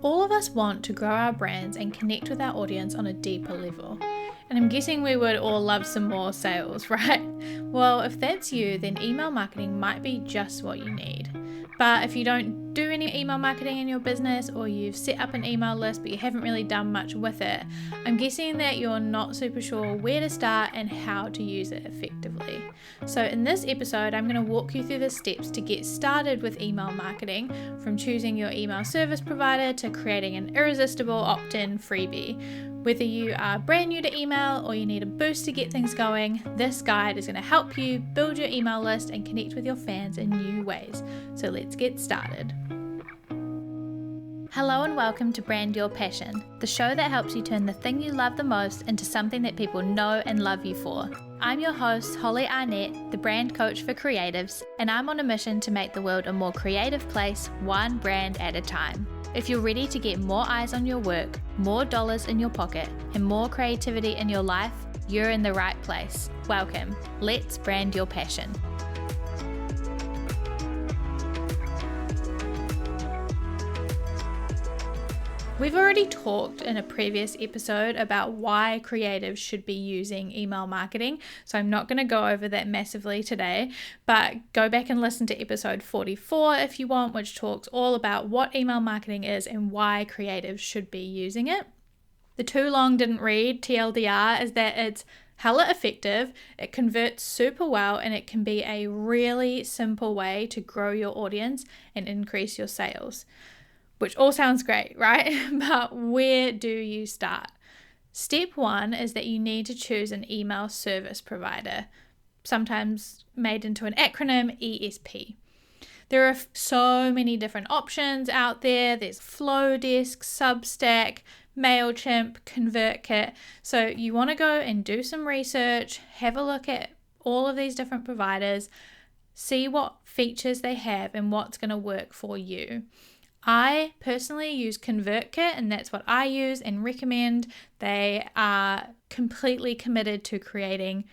All of us want to grow our brands and connect with our audience on a deeper level. And I'm guessing we would all love some more sales, right? Well, if that's you, then email marketing might be just what you need. But if you don't do any email marketing in your business, or you've set up an email list but you haven't really done much with it, I'm guessing that you're not super sure where to start and how to use it effectively. So in this episode, I'm going to walk you through the steps to get started with email marketing, from choosing your email service provider to creating an irresistible opt-in freebie. Whether you are brand new to email or you need a boost to get things going, this guide is going to help you build your email list and connect with your fans in new ways. So let's get started. Hello and welcome to Brand Your Passion, the show that helps you turn the thing you love the most into something that people know and love you for. I'm your host, Holly Arnett, the brand coach for creatives, and I'm on a mission to make the world a more creative place, one brand at a time. If you're ready to get more eyes on your work, more dollars in your pocket, and more creativity in your life, you're in the right place. Welcome. Let's brand your passion. We've already talked in a previous episode about why creatives should be using email marketing, so I'm not going to go over that massively today, but go back and listen to episode 44 if you want, which talks all about what email marketing is and why creatives should be using it. The too long didn't read TLDR is that it's hella effective, it converts super well, and it can be a really simple way to grow your audience and increase your sales. Which all sounds great, right? But where do you start? Step one is that you need to choose an email service provider, sometimes made into an acronym, ESP. There are so many different options out there. There's Flowdesk, Substack, MailChimp, ConvertKit. So you want to go and do some research, have a look at all of these different providers, see what features they have and what's going to work for you. I personally use ConvertKit, and that's what I use and recommend. They are completely committed to creating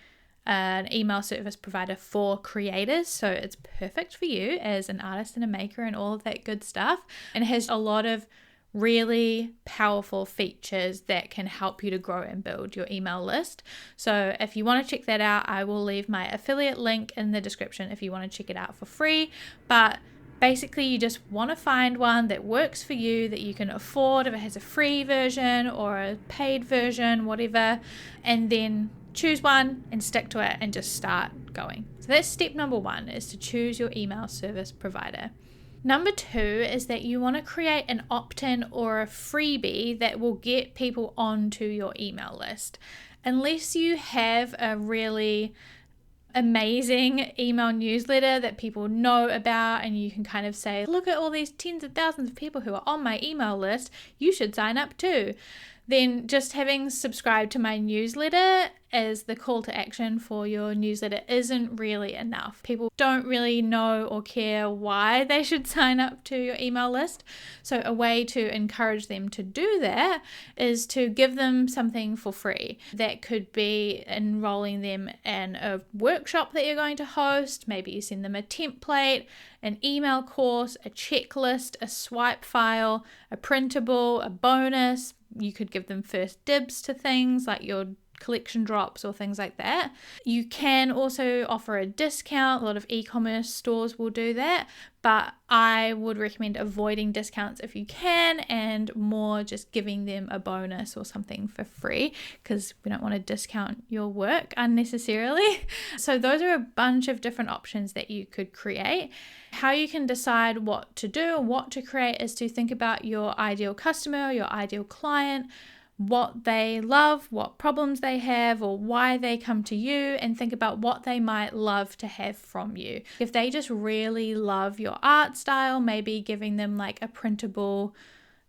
an email service provider for creators, so it's perfect for you as an artist and a maker and all of that good stuff, and it has a lot of really powerful features that can help you to grow and build your email list. So if you want to check that out, I will leave my affiliate link in the description if you want to check it out for free. But basically, you just want to find one that works for you, that you can afford, if it has a free version or a paid version, whatever, and then choose one and stick to it and just start going. So that's step number one, is to choose your email service provider. Number two is that you want to create an opt-in or a freebie that will get people onto your email list. Unless you have a really amazing email newsletter that people know about and you can kind of say, look at all these tens of thousands of people who are on my email list, you should sign up too. Then just having subscribed to my newsletter as the call to action for your newsletter isn't really enough. People don't really know or care why they should sign up to your email list. So a way to encourage them to do that is to give them something for free. That could be enrolling them in a workshop that you're going to host. Maybe you send them a template, an email course, a checklist, a swipe file, a printable, a bonus. You could give them first dibs to things like your collection drops or things like that. You can also offer a discount. A lot of e-commerce stores will do that, but I would recommend avoiding discounts if you can, and more just giving them a bonus or something for free, because we don't want to discount your work unnecessarily. So those are a bunch of different options that you could create. How you can decide what to do or what to create is to think about your ideal customer, your ideal client, what they love, what problems they have, or why they come to you, and think about what they might love to have from you. If they just really love your art style, maybe giving them like a printable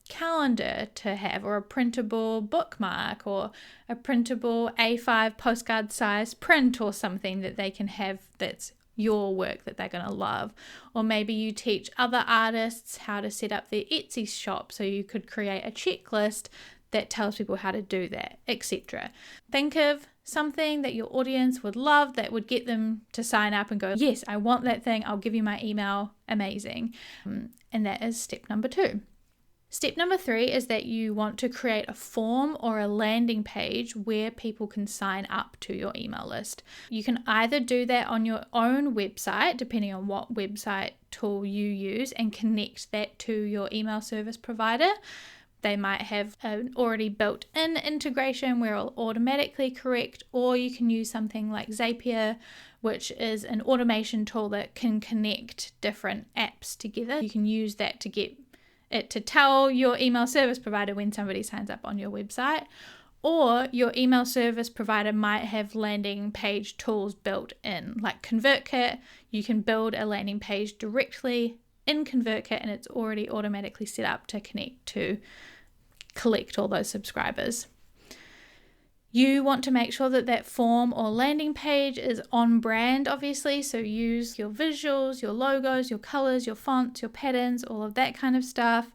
calendar to have, or a printable bookmark, or a printable A5 postcard size print, or something that they can have that's your work that they're going to love. Or maybe you teach other artists how to set up their Etsy shop, so you could create a checklist that tells people how to do that, etc. Think of something that your audience would love that would get them to sign up and go, yes, I want that thing, I'll give you my email, amazing. And that is step number two. Step number 3 is that you want to create a form or a landing page where people can sign up to your email list. You can either do that on your own website, depending on what website tool you use, and connect that to your email service provider. They might have an already built-in integration where it'll automatically correct, or you can use something like Zapier, which is an automation tool that can connect different apps together. You can use that to get it to tell your email service provider when somebody signs up on your website, or your email service provider might have landing page tools built in, like ConvertKit. You can build a landing page directly in ConvertKit and it's already automatically set up to connect to collect all those subscribers. You want to make sure that that form or landing page is on brand, obviously, so use your visuals, your logos, your colors, your fonts, your patterns, all of that kind of stuff.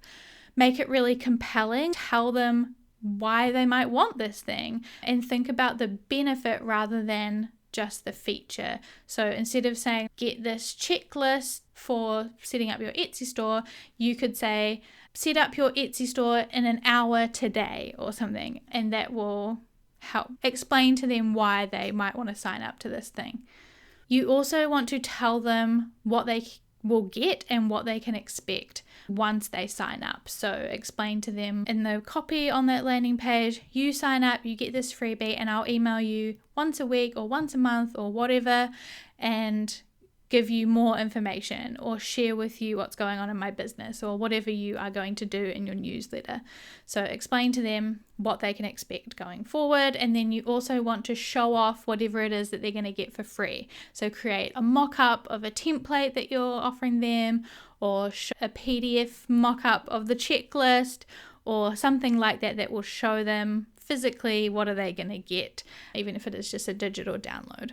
Make it really compelling. Tell them why they might want this thing and think about the benefit rather than just the feature. So instead of saying, get this checklist for setting up your Etsy store, you could say, set up your Etsy store in an hour today or something, and that will help explain to them why they might want to sign up to this thing. You also want to tell them what they will get and what they can expect once they sign up. So explain to them in the copy on that landing page, you sign up, you get this freebie, and I'll email you once a week or once a month or whatever, and give you more information or share with you what's going on in my business or whatever you are going to do in your newsletter. So explain to them what they can expect going forward, and then you also want to show off whatever it is that they're going to get for free. So create a mock-up of a template that you're offering them, or a PDF mock-up of the checklist or something like that that will show them physically what are they going to get, even if it is just a digital download.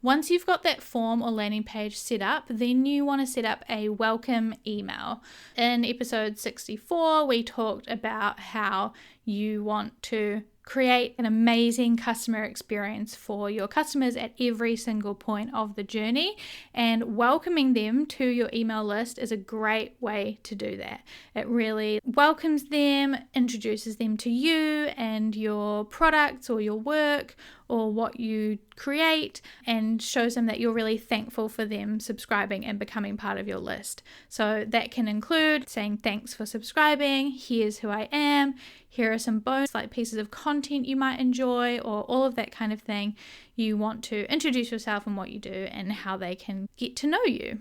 Once you've got that form or landing page set up, then you want to set up a welcome email. In episode 64, we talked about how you want to create an amazing customer experience for your customers at every single point of the journey, and welcoming them to your email list is a great way to do that. It really welcomes them, introduces them to you and your products or your work or what you create, and shows them that you're really thankful for them subscribing and becoming part of your list. So that can include saying thanks for subscribing, here's who I am, here are some bonus like pieces of content you might enjoy, or all of that kind of thing. You want to introduce yourself and what you do and how they can get to know you.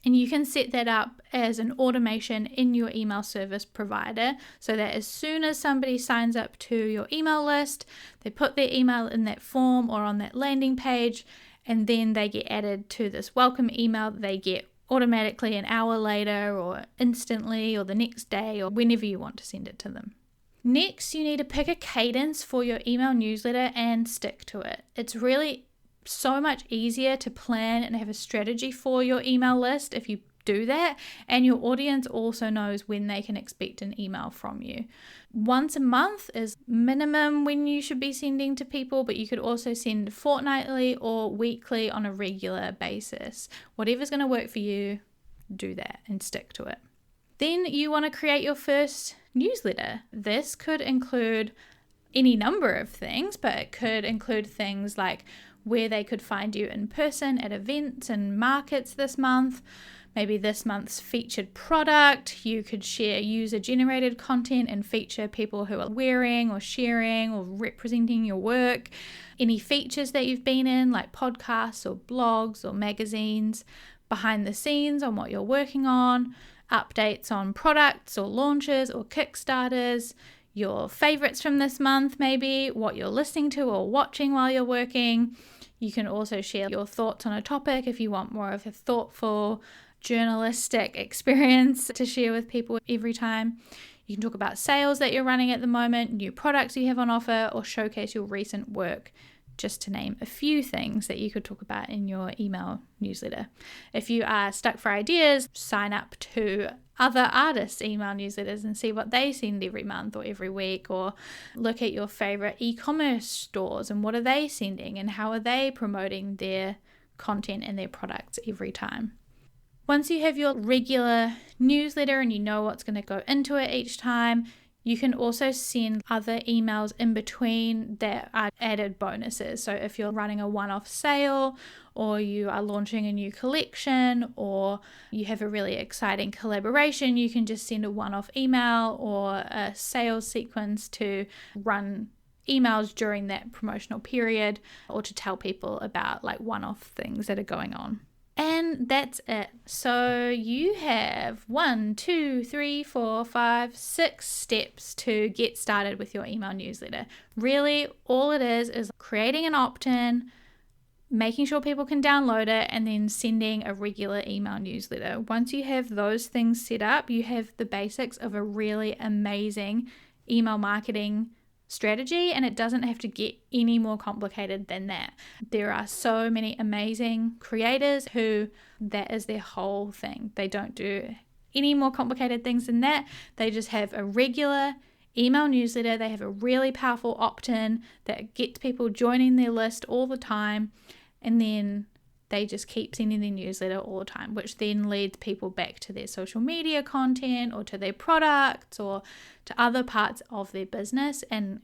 And you can set that up as an automation in your email service provider, so that as soon as somebody signs up to your email list, they put their email in that form or on that landing page, and then they get added to this welcome email that they get automatically an hour later or instantly or the next day or whenever you want to send it to them. Next, you need to pick a cadence for your email newsletter and stick to it. It's really so much easier to plan and have a strategy for your email list if you do that, and your audience also knows when they can expect an email from you. Once a month is minimum when you should be sending to people, but you could also send fortnightly or weekly on a regular basis. Whatever's going to work for you, do that and stick to it. Then you want to create your first newsletter. This could include any number of things, but it could include things like where they could find you in person at events and markets this month, maybe this month's featured product. You could share user-generated content and feature people who are wearing or sharing or representing your work. Any features that you've been in, like podcasts or blogs or magazines, behind the scenes on what you're working on, updates on products or launches or Kickstarters, your favorites from this month, maybe what you're listening to or watching while you're working. You can also share your thoughts on a topic if you want more of a thoughtful, journalistic experience to share with people every time. You can talk about sales that you're running at the moment, new products you have on offer, or showcase your recent work, just to name a few things that you could talk about in your email newsletter. If you are stuck for ideas, sign up to other artists' email newsletters and see what they send every month or every week, or look at your favorite e-commerce stores and what are they sending and how are they promoting their content and their products every time. Once you have your regular newsletter and you know what's going to go into it each time, you can also send other emails in between that are added bonuses. So if you're running a one-off sale, or you are launching a new collection, or you have a really exciting collaboration, you can just send a one-off email or a sales sequence to run emails during that promotional period, or to tell people about like one-off things that are going on. And that's it. So you have 6 steps to get started with your email newsletter. Really, all it is creating an opt-in, making sure people can download it, and then sending a regular email newsletter. Once you have those things set up, you have the basics of a really amazing email marketing strategy, and it doesn't have to get any more complicated than that. There are so many amazing creators who that is their whole thing. They don't do any more complicated things than that. They just have a regular email newsletter. They have a really powerful opt-in that gets people joining their list all the time, and then they just keep sending their newsletter all the time, which then leads people back to their social media content or to their products or to other parts of their business, and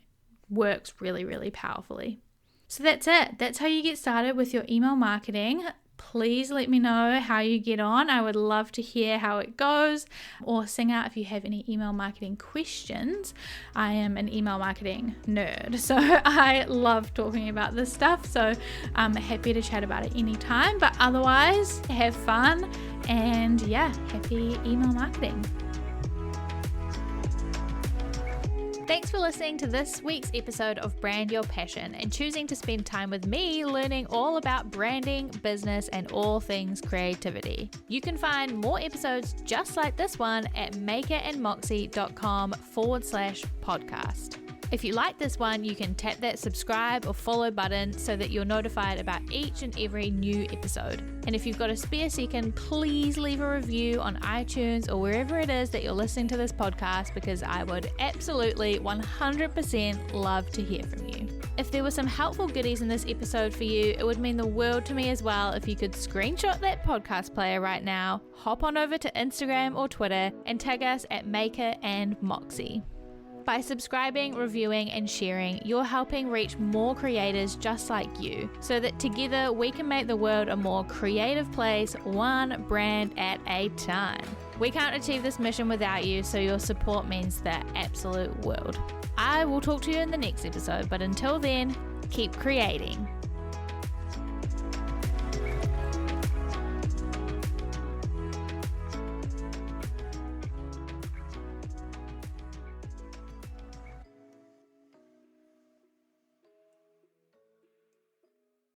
works really, really powerfully. So that's it. That's how you get started with your email marketing. Please let me know how you get on. I would love to hear how it goes, or sing out if you have any email marketing questions. I am an email marketing nerd, so I love talking about this stuff. So I'm happy to chat about it anytime, but otherwise have fun and happy email marketing. Thanks for listening to this week's episode of Brand Your Passion and choosing to spend time with me learning all about branding, business, and all things creativity. You can find more episodes just like this one at makerandmoxie.com/podcast. If you like this one, you can tap that subscribe or follow button so that you're notified about each and every new episode. And if you've got a spare second, please leave a review on iTunes or wherever it is that you're listening to this podcast, because I would absolutely 100% love to hear from you. If there were some helpful goodies in this episode for you, it would mean the world to me as well if you could screenshot that podcast player right now, hop on over to Instagram or Twitter and tag us at Maker and Moxie. By subscribing, reviewing, and sharing, you're helping reach more creators just like you, so that together we can make the world a more creative place, one brand at a time. We can't achieve this mission without you, so your support means the absolute world. I will talk to you in the next episode, but until then, keep creating.